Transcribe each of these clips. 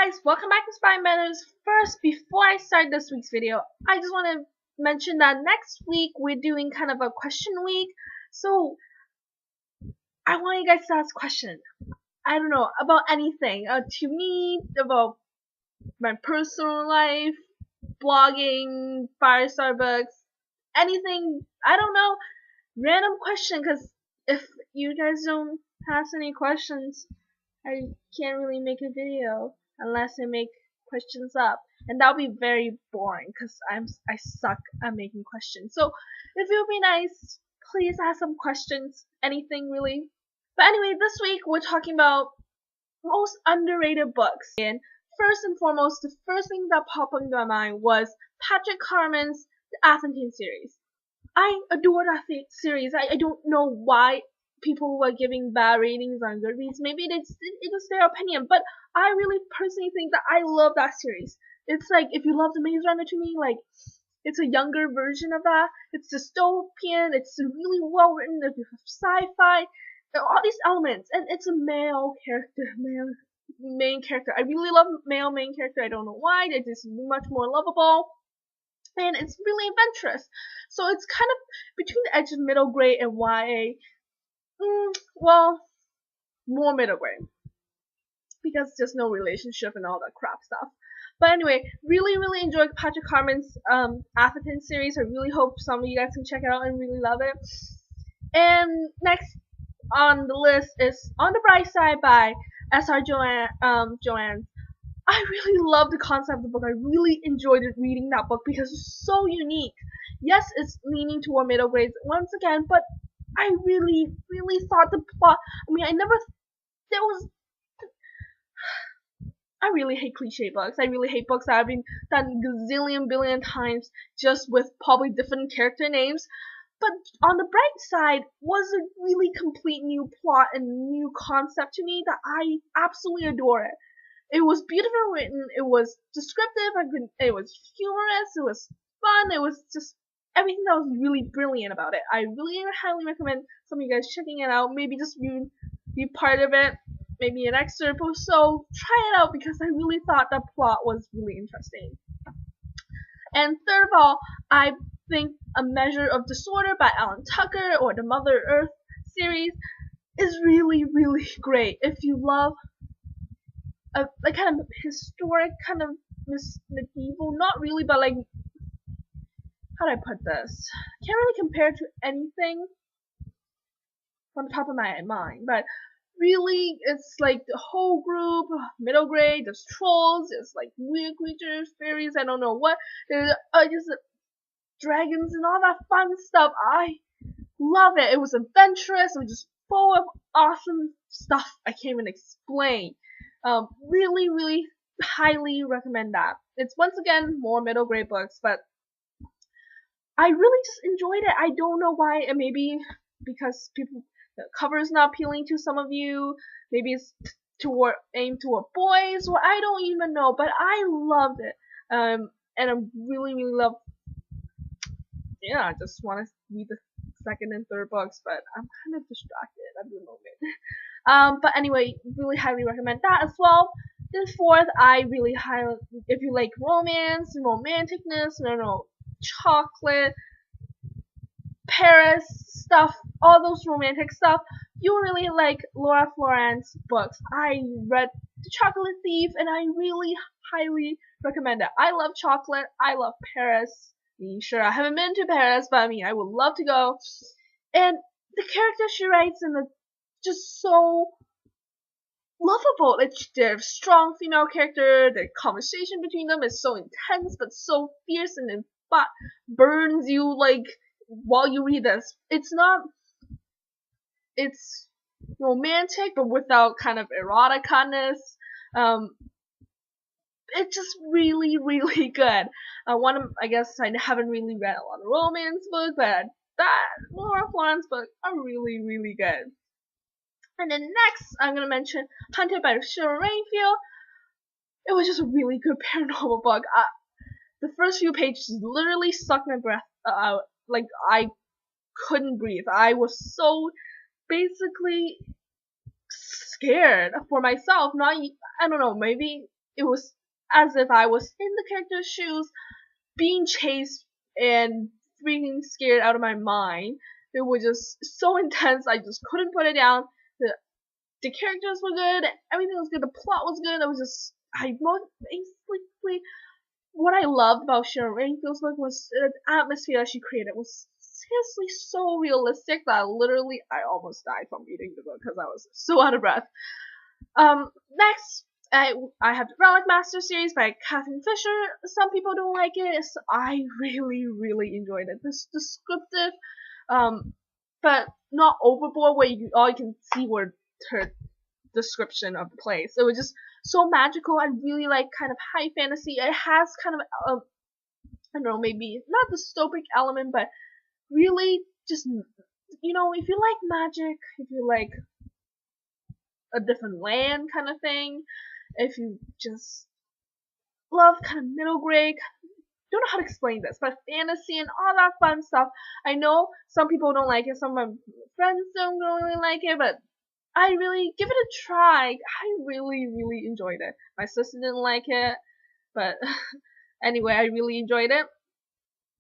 guys, welcome back to Spy Matters. First, before I start this week's video, I just want to mention that next week we're doing kind of a question week. So, I want you guys to ask questions. I don't know, about anything. To me, about my personal life, blogging, Fire Starbucks, anything, I don't know, random question, because if you guys don't ask any questions, I can't really make a video unless I make questions up, and that'll be very boring because I suck at making questions. So if it would be nice, please ask some questions, anything really. But anyway, this week we're talking about most underrated books. And first and foremost, the first thing that popped into my mind was Patrick Carman's The Atherton series. I adore that series. I don't know why people were giving bad ratings on Goodreads. Maybe it's their opinion, but I really personally think that I love that series. It's like, if you love The Maze Runner, to me, like, it's a younger version of that. It's dystopian, it's really well written, there's sci-fi, all these elements, and it's a male main character. I really love male main character. I don't know why. They're just much more lovable, and it's really adventurous. So it's kind of between the edge of middle grade and YA. Well, more middle grade, because there's no relationship and all that crap stuff. But anyway, really enjoyed Patrick Carman's Atherton series. I really hope some of you guys can check it out and really love it. And next on the list is On the Bright Side by S.R. Joannes. I really love the concept of the book. I really enjoyed reading that book because it's so unique. Yes, it's leaning toward middle grades once again, but I really thought the plot, I really hate cliche books. I really hate books that have been done billion times just with probably different character names. But On the Bright Side was a really complete new plot and new concept to me that I absolutely adore it. It was beautifully written, it was descriptive, it was humorous, it was fun, it was just everything that was really brilliant about it. I really highly recommend some of you guys checking it out. Maybe just be part of it, maybe an excerpt or so. Try it out because I really thought that plot was really interesting. And third of all, I think A Measure of Disorder by Alan Tucker, or the Mother Earth series, is really great. If you love a kind of historic, kind of medieval, not really, but like, how do I put this? I can't really compare it to anything from the top of my mind, but really, it's like the whole group, middle grade, there's trolls, there's like weird creatures, fairies, I don't know what, there's just dragons and all that fun stuff. I love it. It was adventurous, it was just full of awesome stuff I can't even explain. Really highly recommend that. It's once again more middle grade books, but I really just enjoyed it. I don't know why, and maybe because the cover is not appealing to some of you, maybe it's aimed toward boys, or I don't even know, but I loved it. And I really love. Yeah, I just want to read the second and third books, but I'm kind of distracted at the moment. But anyway, really highly recommend that as well. Then fourth, I really highly, if you like romance, romanticness, I don't know, chocolate, Paris stuff, all those romantic stuff, you really like Laura Florence books. I read The Chocolate Thief, and I really highly recommend it. I love chocolate, I love Paris. Sure, I haven't been to Paris, but I mean, I would love to go. And the characters she writes are just so lovable. They're a strong female character. The conversation between them is so intense, but so fierce, and it burns you like while you read this. It's romantic, but without kind of eroticness. It's just really good. I guess I haven't really read a lot of romance books, but that Laura Florence book are really good. And then next, I'm gonna mention Hunted by Sherwood Rainfield. It was just a really good paranormal book. The first few pages literally sucked my breath out. Like, I couldn't breathe. I was so basically scared for myself. I don't know, maybe it was as if I was in the character's shoes, being chased and freaking scared out of my mind. It was just so intense. I just couldn't put it down. The characters were good. Everything was good. The plot was good. Basically what I loved about Sharon Rainfield's book was the atmosphere that she created was seriously so realistic that I almost died from reading the book because I was so out of breath. Next, I have the Relic Master series by Catherine Fisher. Some people don't like it. I really enjoyed it. This descriptive, but not overboard where all you can see were her description of the place. It was just so magical. I really like kind of high fantasy. It has kind of I don't know, maybe not dystopic element, but really just, you know, if you like magic, if you like a different land kind of thing, if you just love kind of middle grade, don't know how to explain this, but fantasy and all that fun stuff. I know some people don't like it, some of my friends don't really like it, but I really give it a try. I really enjoyed it. My sister didn't like it, but anyway, I really enjoyed it.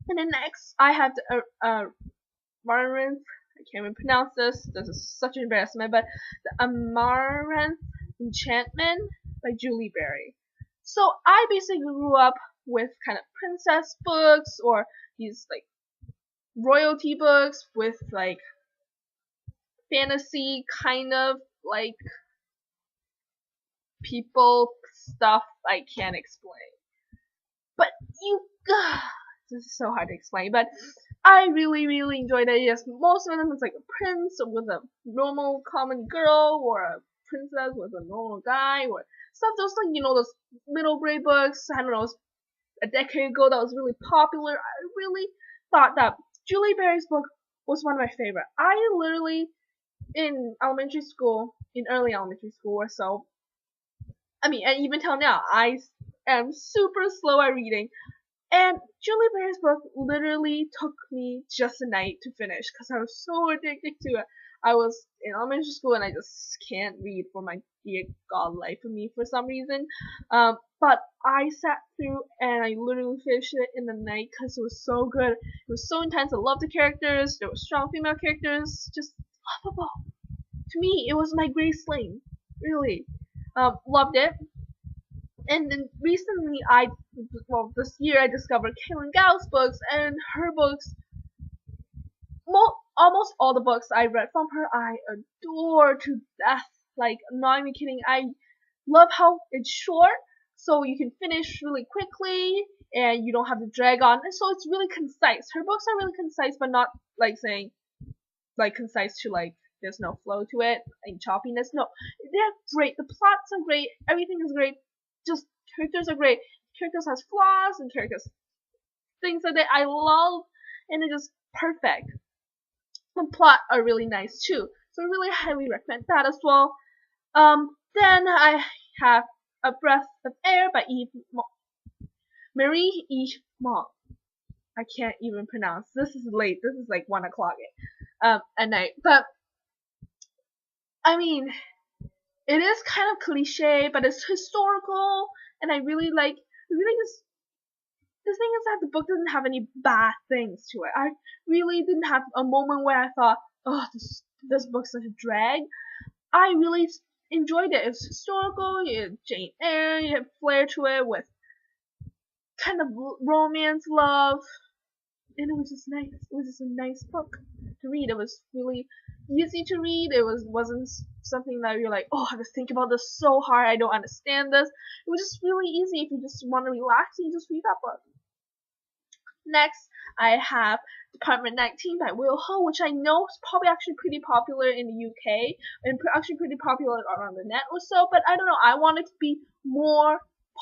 And then next, I have the Amaranth. I can't even pronounce this. This is such an embarrassment, but the Amaranth Enchantment by Julie Berry. So I basically grew up with kind of princess books or these like royalty books with like fantasy kind of like people stuff I can't explain. But this is so hard to explain, but I really enjoyed it. Yes, most of them was like a prince with a normal common girl or a princess with a normal guy or stuff. Those like, you know, those middle grade books. I don't know, a decade ago that was really popular. I really thought that Julie Berry's book was one of my favorite. I literally in early elementary school or so. I mean, and even till now, I am super slow at reading. And Julie Berry's book literally took me just a night to finish because I was so addicted to it. I was in elementary school and I just can't read for my dear God life of me for some reason. But I sat through and I literally finished it in the night because it was so good. It was so intense. I loved the characters. There were strong female characters. Just lovable. To me, it was my Grace Lane. Really. Loved it. And then recently, this year I discovered Caitlin Gow's books, and her books, almost all the books I read from her, I adore to death. Like, I'm not even kidding. I love how it's short, so you can finish really quickly, and you don't have to drag on. And so it's really concise. Her books are really concise, but not like saying, like concise to like there's no flow to it and choppiness. No, they're great. The plots are great. Everything is great. Just characters are great. Characters has flaws and characters things that I love, and it's just perfect. The plot are really nice too, so I really highly recommend that as well. Then I have A Breath of Air by Marie E. Monk. I can't even pronounce. This is late. This is like 1 o'clock at night. But I mean, it is kind of cliche, but it's historical, and I really like. The thing is that the book doesn't have any bad things to it. I really didn't have a moment where I thought, oh, this book's such a drag. I really enjoyed it. It's historical. You had Jane Eyre. You had flair to it with kind of romance, love, and it was just nice. It was just a nice book to read. It was really easy to read. It wasn't something that you're like, oh, I have to think about this so hard. I don't understand this. It was just really easy if you just want to relax and you just read that book. Next, I have Department 19 by Will Ho, which I know is probably actually pretty popular in the UK and actually pretty popular around the net or so. But I don't know. I want it to be more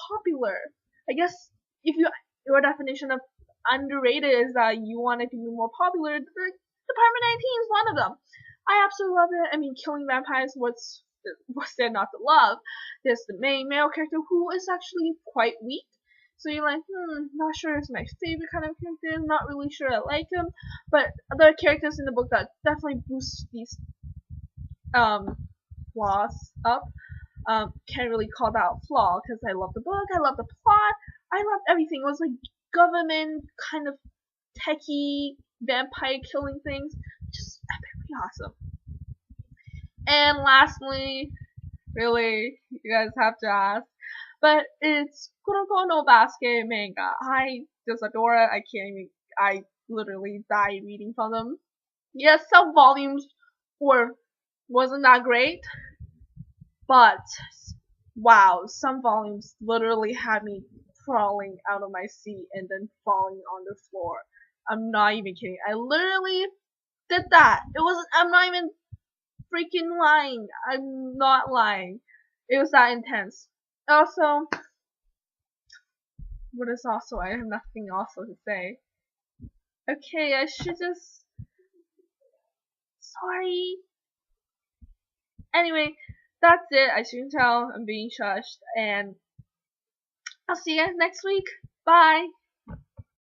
popular. I guess if your definition of underrated is that you want it to be more popular, Department 19 is one of them. I absolutely love it. I mean, killing vampires, what's there not to love? There's the main male character who is actually quite weak. So you're like, not sure it's my favorite kind of character, not really sure I like him. But other characters in the book that definitely boost these flaws up. can't really call that a flaw because I love the book, I love the plot, I loved everything. It was like government kind of techie vampire killing things, just epically awesome. And lastly, really, you guys have to ask, but it's Kuroko no Basket manga. I just adore it. I can't even. I literally die reading from them. Yes, some volumes wasn't that great, but wow, some volumes literally had me crawling out of my seat and then falling on the floor. I'm not even kidding. I literally did that. It wasn't. I'm not even freaking lying. I'm not lying. It was that intense. Also, what is also? I have nothing also to say. Okay, I should just. Sorry. Anyway, that's it. As you can tell, I'm being shushed, and I'll see you guys next week. Bye.